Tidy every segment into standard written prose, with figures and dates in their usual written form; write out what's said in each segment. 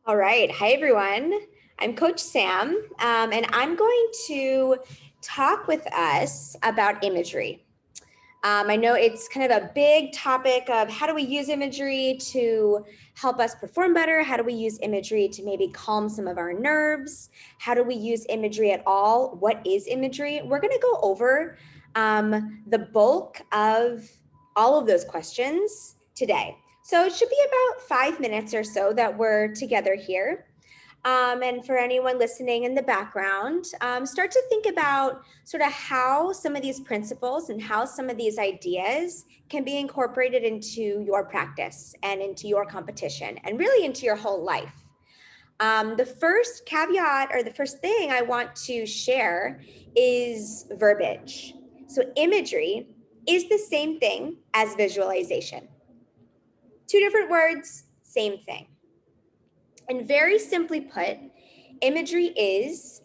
All right. Hi, everyone. I'm Coach Sam, and I'm going to talk with us about imagery. I know it's kind of a big topic of how do we use imagery to help us perform better? How do we use imagery to maybe calm some of our nerves? How do we use imagery at all? What is imagery? We're going to go over the bulk of all of those questions today. So it should be about 5 minutes or so that we're together here. And for anyone listening in the background, start to think about sort of how some of these principles and how some of these ideas can be incorporated into your practice and into your competition and really into your whole life. The first caveat or the first thing I want to share is verbiage. So imagery is the same thing as visualization. Two different words, same thing. And very simply put, imagery is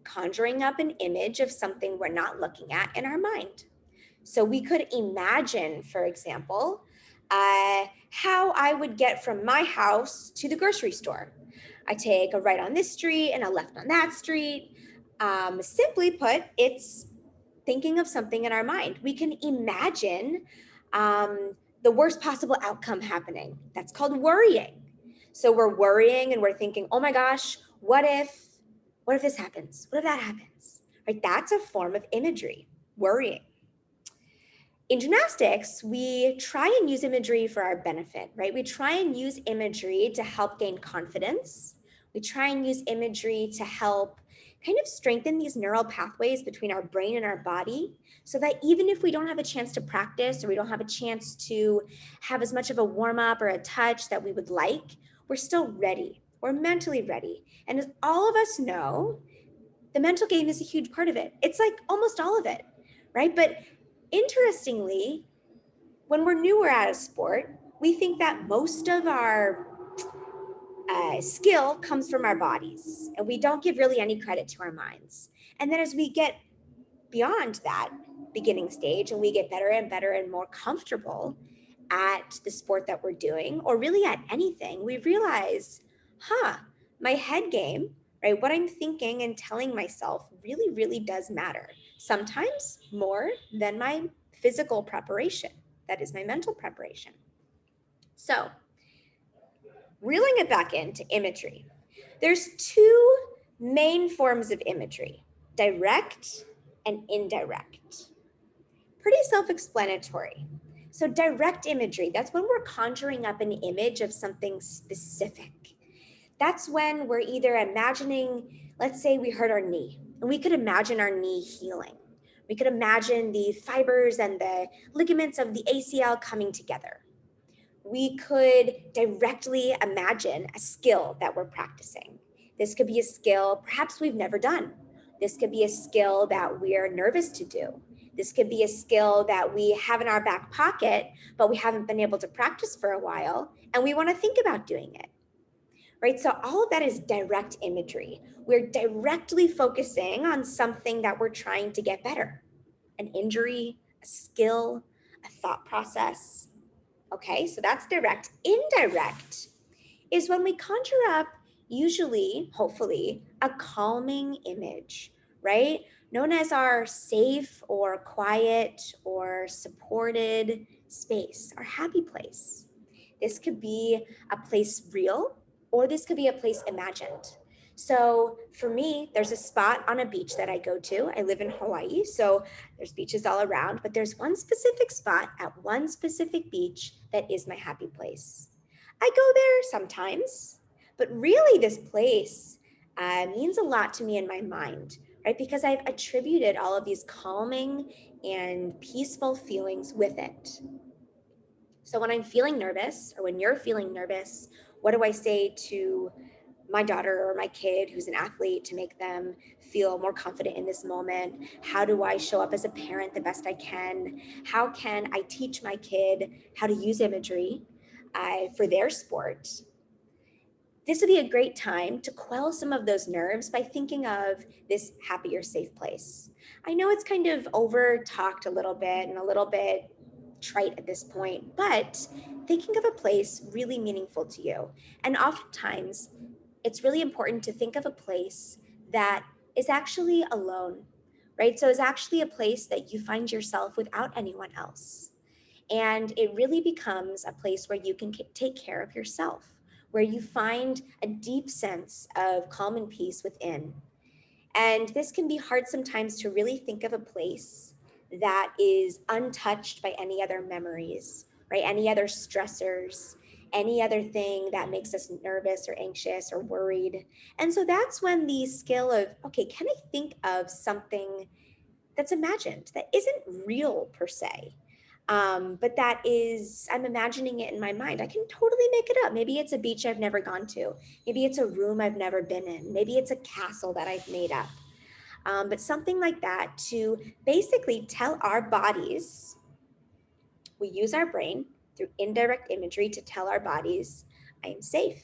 conjuring up an image of something we're not looking at in our mind. So we could imagine, for example, how I would get from my house to the grocery store. I take a right on this street and a left on that street. Simply put, it's thinking of something in our mind. We can imagine the worst possible outcome happening. That's called worrying. So we're worrying and we're thinking, oh my gosh, what if this happens? What if that happens? Right? That's a form of imagery, worrying. In gymnastics, we try and use imagery for our benefit, right? We try and use imagery to help gain confidence. We try and use imagery to help kind of strengthen these neural pathways between our brain and our body so that even if we don't have a chance to practice or we don't have a chance to have as much of a warm up or a touch that we would like, we're still ready. We're mentally ready. And as all of us know, the mental game is a huge part of it. It's like almost all of it, right? But interestingly, when we're newer at a sport, we think that most of our skill comes from our bodies, and we don't give really any credit to our minds. And then as we get beyond that beginning stage and we get better and better and more comfortable at the sport that we're doing, or really at anything, we realize, my head game, right? What I'm thinking and telling myself really, really does matter. Sometimes more than my physical preparation. That is my mental preparation. So, reeling it back into imagery, there's two main forms of imagery: direct and indirect. Pretty self-explanatory. So direct imagery, that's when we're conjuring up an image of something specific. That's when we're either imagining, let's say we hurt our knee, and we could imagine our knee healing. We could imagine the fibers and the ligaments of the ACL coming together. We could directly imagine a skill that we're practicing. This could be a skill perhaps we've never done. This could be a skill that we're nervous to do. This could be a skill that we have in our back pocket, but we haven't been able to practice for a while, and we want to think about doing it. Right? So all of that is direct imagery. We're directly focusing on something that we're trying to get better. An injury, a skill, a thought process. Okay, so that's direct. Indirect is when we conjure up, usually, hopefully, a calming image, right? Known as our safe or quiet or supported space, our happy place. This could be a place real, or this could be a place imagined. So for me, there's a spot on a beach that I go to. I live in Hawaii, so there's beaches all around, but there's one specific spot at one specific beach that is my happy place. I go there sometimes, but really this place means a lot to me in my mind, right? Because I've attributed all of these calming and peaceful feelings with it. So when I'm feeling nervous, or when you're feeling nervous, what do I say to my daughter or my kid who's an athlete to make them feel more confident in this moment? How do I show up as a parent the best I can? How can I teach my kid how to use imagery for their sport? This would be a great time to quell some of those nerves by thinking of this happy or safe place. I know it's kind of over talked a little bit and a little bit trite at this point, but thinking of a place really meaningful to you. And oftentimes, it's really important to think of a place that is actually alone, right? So it's actually a place that you find yourself without anyone else. And it really becomes a place where you can take care of yourself, where you find a deep sense of calm and peace within. And this can be hard sometimes to really think of a place that is untouched by any other memories, right? Any other stressors, any other thing that makes us nervous or anxious or worried. And so that's when the skill of, okay, can I think of something that's imagined, that isn't real per se, but that is, I'm imagining it in my mind. I can totally make it up. Maybe it's a beach I've never gone to. Maybe it's a room I've never been in. Maybe it's a castle that I've made up. But something like that to basically tell our bodies, we use our brain through indirect imagery to tell our bodies, I am safe,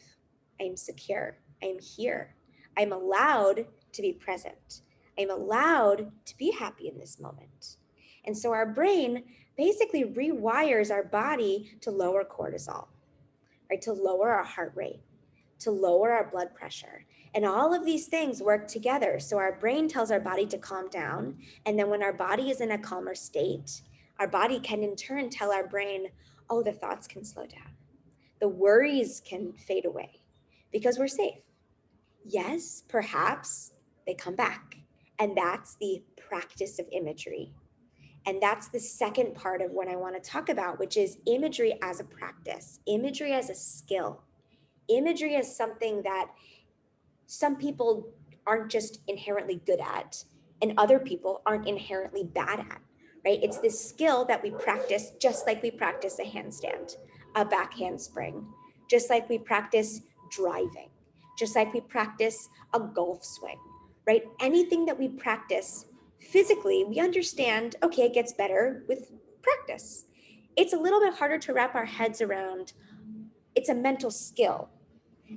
I am secure, I am here, I'm allowed to be present, I'm allowed to be happy in this moment. And so our brain basically rewires our body to lower cortisol, right? To lower our heart rate, to lower our blood pressure. And all of these things work together. So our brain tells our body to calm down. And then when our body is in a calmer state, our body can in turn tell our brain, oh, the thoughts can slow down. The worries can fade away because we're safe. Yes, perhaps they come back. And that's the practice of imagery. And that's the second part of what I want to talk about, which is imagery as a practice, imagery as a skill, imagery as something that some people aren't just inherently good at and other people aren't inherently bad at, right? It's this skill that we practice just like we practice a handstand, a back handspring, just like we practice driving, just like we practice a golf swing, right? Anything that we practice physically, we understand, okay, it gets better with practice. It's a little bit harder to wrap our heads around. It's a mental skill,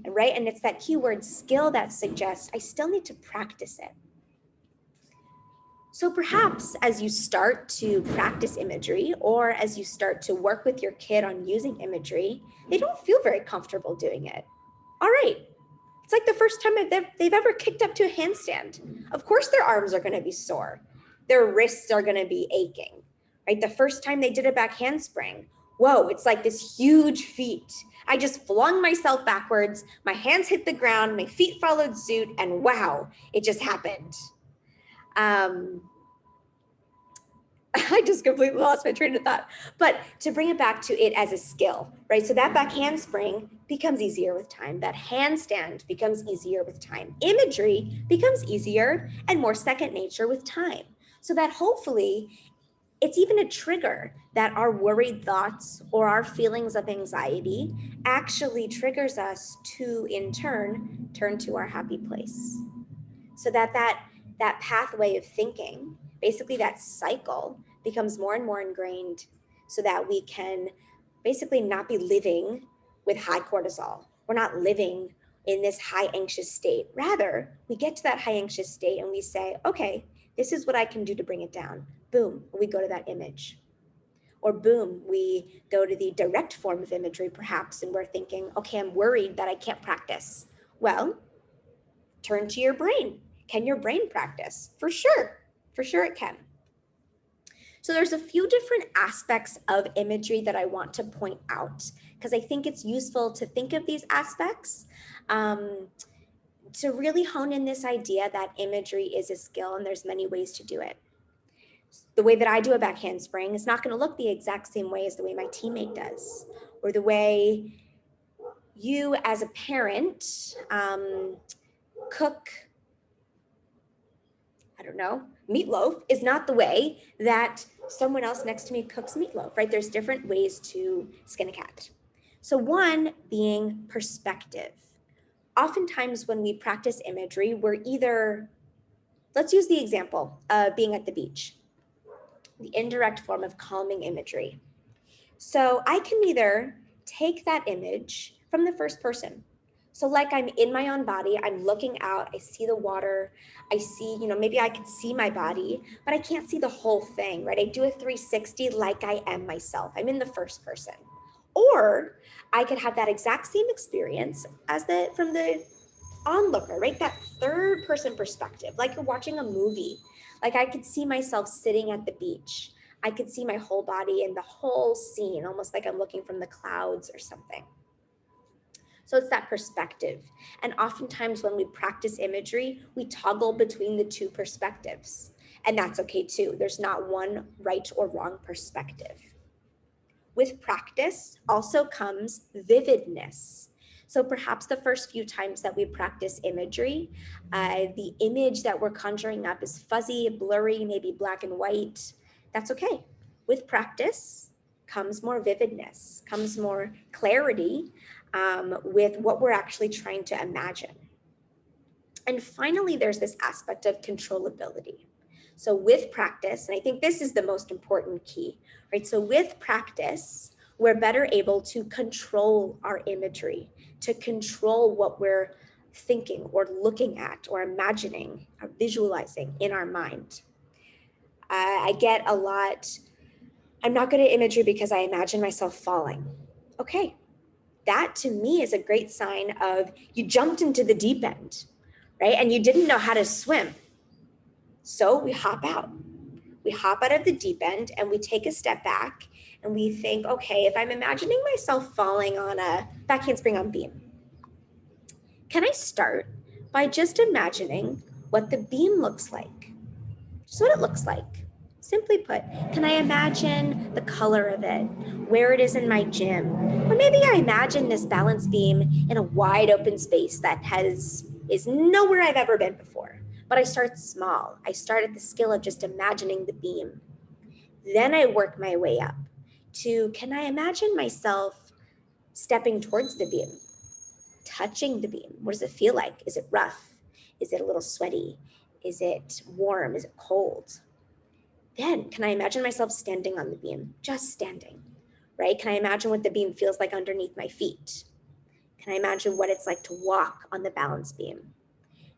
right? And it's that keyword skill that suggests I still need to practice it. So perhaps as you start to practice imagery or as you start to work with your kid on using imagery, they don't feel very comfortable doing it. All right. It's like the first time they've ever kicked up to a handstand. Of course, their arms are going to be sore. Their wrists are going to be aching, right? The first time they did a back handspring, whoa, it's like this huge feat. I just flung myself backwards. My hands hit the ground. My feet followed suit. And wow, it just happened. I just completely lost my train of thought. But to bring it back to it as a skill, right? So that back handspring becomes easier with time. That handstand becomes easier with time. Imagery becomes easier and more second nature with time. So that hopefully it's even a trigger that our worried thoughts or our feelings of anxiety actually triggers us to, in turn to our happy place. So that pathway of thinking, basically that cycle, becomes more and more ingrained so that we can basically not be living with high cortisol. We're not living in this high anxious state. Rather, we get to that high anxious state and we say, okay, this is what I can do to bring it down. Boom, we go to that image. Or boom, we go to the direct form of imagery perhaps, and we're thinking, okay, I'm worried that I can't practice. Well, turn to your brain. Can your brain practice? For sure it can. So there's a few different aspects of imagery that I want to point out because I think it's useful to think of these aspects to really hone in this idea that imagery is a skill and there's many ways to do it. The way that I do a back handspring is not going to look the exact same way as the way my teammate does, or the way you as a parent cook, I don't know, meatloaf is not the way that someone else next to me cooks meatloaf, right? There's different ways to skin a cat. So one being perspective. Oftentimes when we practice imagery, we're either, let's use the example of being at the beach, the indirect form of calming imagery. So I can either take that image from the first person. So like I'm in my own body, I'm looking out, I see the water, I see, maybe I can see my body, but I can't see the whole thing, right? I do a 360 like I am myself. I'm in the first person. Or I could have that exact same experience as from the onlooker, right? That third person perspective, like you're watching a movie. Like I could see myself sitting at the beach. I could see my whole body and the whole scene, almost like I'm looking from the clouds or something. So it's that perspective. And oftentimes when we practice imagery, we toggle between the two perspectives. And that's okay too. There's not one right or wrong perspective. With practice also comes vividness. So perhaps the first few times that we practice imagery, the image that we're conjuring up is fuzzy, blurry, maybe black and white. That's okay. With practice comes more vividness, comes more clarity with what we're actually trying to imagine. And finally, there's this aspect of controllability. So with practice, and I think this is the most important key, right? So with practice, we're better able to control our imagery, to control what we're thinking or looking at or imagining or visualizing in our mind. I get a lot, I'm not good at imagery because I imagine myself falling. Okay, that to me is a great sign of you jumped into the deep end, right? And you didn't know how to swim. So we hop out. We hop out of the deep end and we take a step back and we think, okay, if I'm imagining myself falling on a back handspring on beam, can I start by just imagining what the beam looks like? Just what it looks like. Simply put, can I imagine the color of it, where it is in my gym? Or maybe I imagine this balance beam in a wide open space that is nowhere I've ever been before. But I start small. I start at the skill of just imagining the beam. Then I work my way up to, can I imagine myself stepping towards the beam, touching the beam? What does it feel like? Is it rough? Is it a little sweaty? Is it warm? Is it cold? Then can I imagine myself standing on the beam, just standing, right? Can I imagine what the beam feels like underneath my feet? Can I imagine what it's like to walk on the balance beam?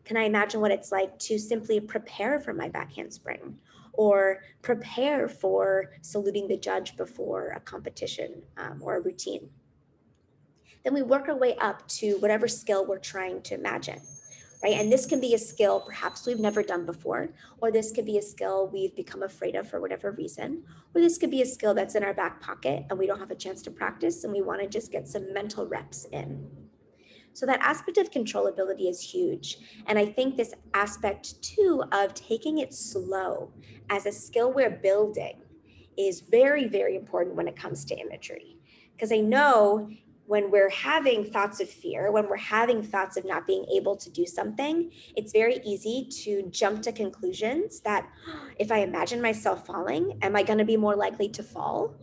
Can I imagine what it's like to simply prepare for my back handspring or prepare for saluting the judge before a competition or a routine? Then we work our way up to whatever skill we're trying to imagine. Right? And this can be a skill perhaps we've never done before, or this could be a skill we've become afraid of for whatever reason, or this could be a skill that's in our back pocket and we don't have a chance to practice and we want to just get some mental reps in. So that aspect of controllability is huge. And I think this aspect too of taking it slow as a skill we're building is very, very important when it comes to imagery. Because I know when we're having thoughts of fear, when we're having thoughts of not being able to do something, it's very easy to jump to conclusions that if I imagine myself falling, am I going to be more likely to fall?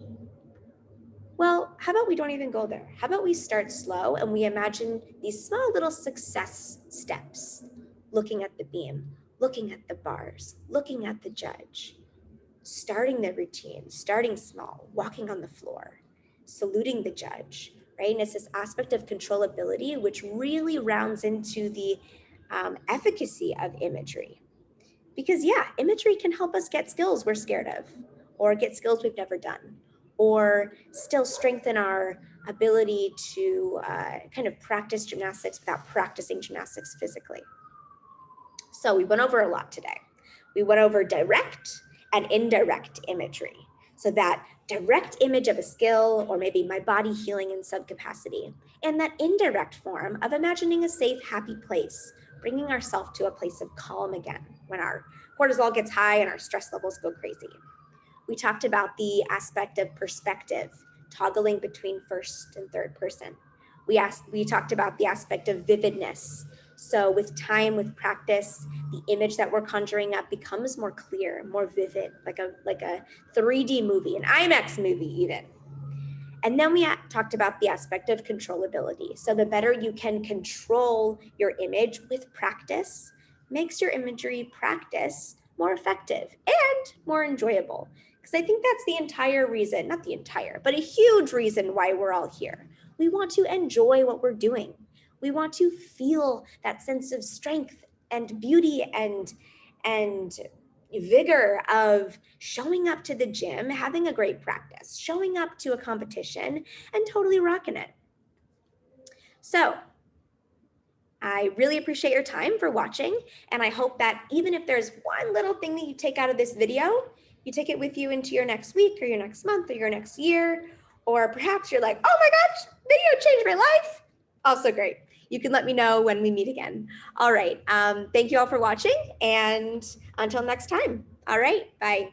Well, how about we don't even go there? How about we start slow and we imagine these small little success steps, looking at the beam, looking at the bars, looking at the judge, starting the routine, starting small, walking on the floor, saluting the judge, right? And it's this aspect of controllability, which really rounds into the efficacy of imagery. Because yeah, imagery can help us get skills we're scared of, or get skills we've never done, or still strengthen our ability to kind of practice gymnastics without practicing gymnastics physically. So we went over a lot today. We went over direct and indirect imagery. So that direct image of a skill, or maybe my body healing in some capacity, and that indirect form of imagining a safe, happy place, bringing ourselves to a place of calm again when our cortisol gets high and our stress levels go crazy. We talked about the aspect of perspective, toggling between first and third person. We talked about the aspect of vividness. So with time, with practice, the image that we're conjuring up becomes more clear, more vivid, like a 3D movie, an IMAX movie even. And then we talked about the aspect of controllability. So the better you can control your image with practice, makes your imagery practice more effective and more enjoyable. Because I think that's the entire reason, not the entire, but a huge reason why we're all here. We want to enjoy what we're doing. We want to feel that sense of strength and beauty and vigor of showing up to the gym, having a great practice, showing up to a competition, and totally rocking it. So I really appreciate your time for watching, and I hope that even if there's one little thing that you take out of this video, you take it with you into your next week or your next month or your next year, or perhaps you're like, oh my gosh, video changed my life. Also great. You can let me know when we meet again. All right. Thank you all for watching, and until next time. All right. Bye.